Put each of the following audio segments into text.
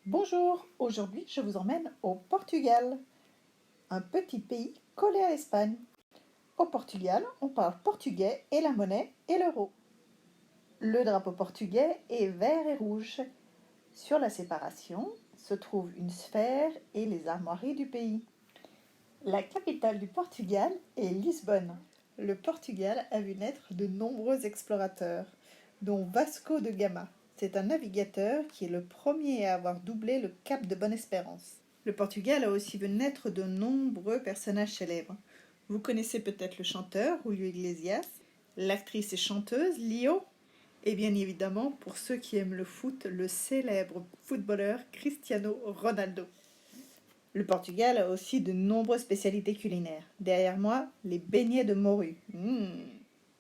Bonjour, aujourd'hui je vous emmène au Portugal, un petit pays collé à l'Espagne. Au Portugal, on parle portugais et la monnaie est l'euro. Le drapeau portugais est vert et rouge. Sur la séparation se trouve une sphère et les armoiries du pays. La capitale du Portugal est Lisbonne. Le Portugal a vu naître de nombreux explorateurs, dont Vasco de Gama. C'est un navigateur qui est le premier à avoir doublé le cap de Bonne-Espérance. Le Portugal a aussi vu naître de nombreux personnages célèbres. Vous connaissez peut-être le chanteur Julio Iglesias, l'actrice et chanteuse Lio, et bien évidemment, pour ceux qui aiment le foot, le célèbre footballeur Cristiano Ronaldo. Le Portugal a aussi de nombreuses spécialités culinaires. Derrière moi, les beignets de morue.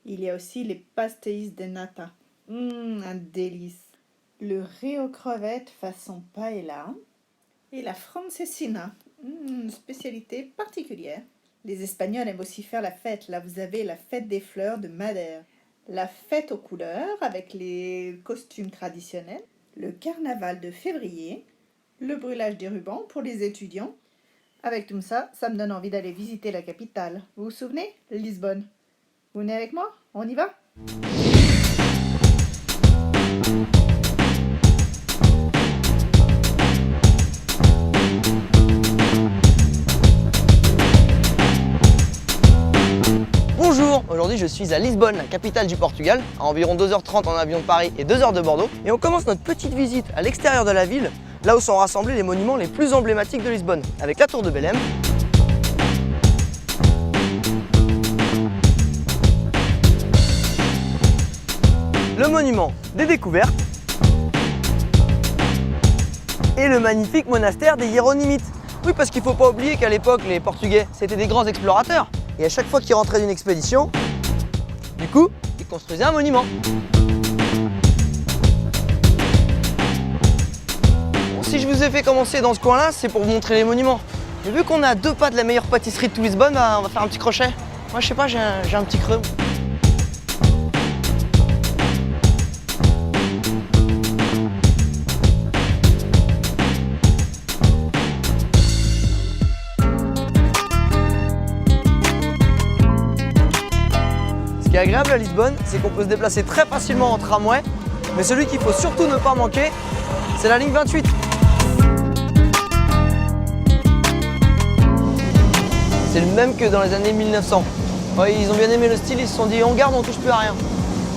Il y a aussi les pastéis de nata. Un délice. Le riz aux crevettes façon paella. Et la francesina, une spécialité particulière. Les Espagnols aiment aussi faire la fête. Là, vous avez la fête des fleurs de Madère. La fête aux couleurs avec les costumes traditionnels. Le carnaval de février. Le brûlage des rubans pour les étudiants. Avec tout ça, ça me donne envie d'aller visiter la capitale. Vous vous souvenez? Lisbonne. Vous venez avec moi? On y va? Bonjour, aujourd'hui je suis à Lisbonne, la capitale du Portugal, à environ 2h30 en avion de Paris et 2 heures de Bordeaux. Et on commence notre petite visite à l'extérieur de la ville, là où sont rassemblés les monuments les plus emblématiques de Lisbonne, avec la tour de Belém, le monument des découvertes et le magnifique monastère des Hiéronymites. Oui, parce qu'il ne faut pas oublier qu'à l'époque, les Portugais, c'était des grands explorateurs. Et à chaque fois qu'ils rentraient d'une expédition, du coup, ils construisaient un monument. Bon, si je vous ai fait commencer dans ce coin-là, c'est pour vous montrer les monuments. Mais vu qu'on est à 2 pas de la meilleure pâtisserie de tout Lisbonne, bah, on va faire un petit crochet. Moi, je sais pas, j'ai un petit creux. Ce qui est agréable à Lisbonne, c'est qu'on peut se déplacer très facilement en tramway, mais celui qu'il faut surtout ne pas manquer, c'est la ligne 28. C'est le même que dans les années 1900. Ouais, ils ont bien aimé le style, ils se sont dit on garde, on touche plus à rien.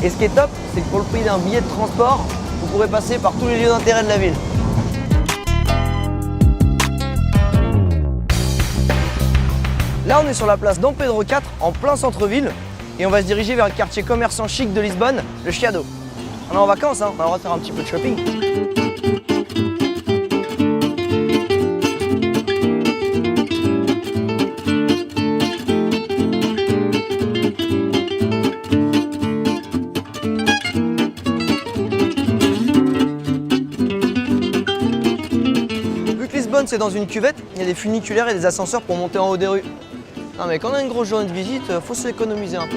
Et ce qui est top, c'est que pour le prix d'un billet de transport, vous pourrez passer par tous les lieux d'intérêt de la ville. Là, on est sur la place Dom Pedro IV, en plein centre-ville. Et on va se diriger vers le quartier commerçant chic de Lisbonne, le Chiado. On est en vacances, hein, on a le droit de faire un petit peu de shopping. Vu que Lisbonne c'est dans une cuvette, il y a des funiculaires et des ascenseurs pour monter en haut des rues. Non mais quand on a une grosse journée de visite, faut s'économiser un peu.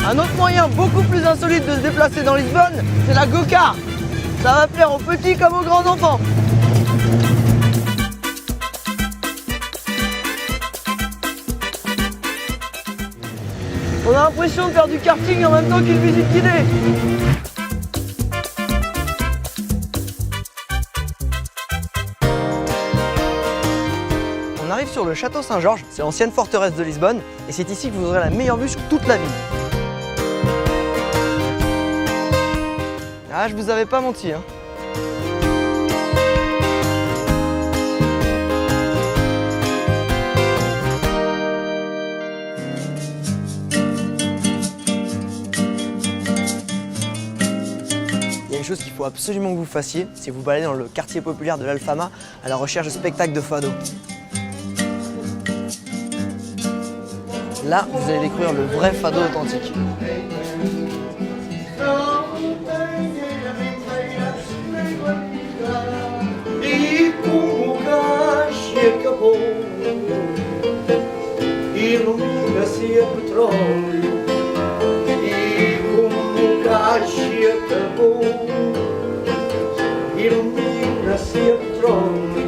Un autre moyen beaucoup plus insolite de se déplacer dans Lisbonne, c'est la go-kart. Ça va plaire aux petits comme aux grands enfants. On a l'impression de faire du karting en même temps qu'une visite guidée. On arrive sur le château Saint-Georges, c'est l'ancienne forteresse de Lisbonne, et c'est ici que vous aurez la meilleure vue sur toute la ville. Ah, je vous avais pas menti, hein. Il y a une chose qu'il faut absolument que vous fassiez, c'est vous balader dans le quartier populaire de l'Alfama à la recherche de spectacles de fado. Là, vous allez découvrir le vrai fado authentique. siete voci, illuminaci e trovi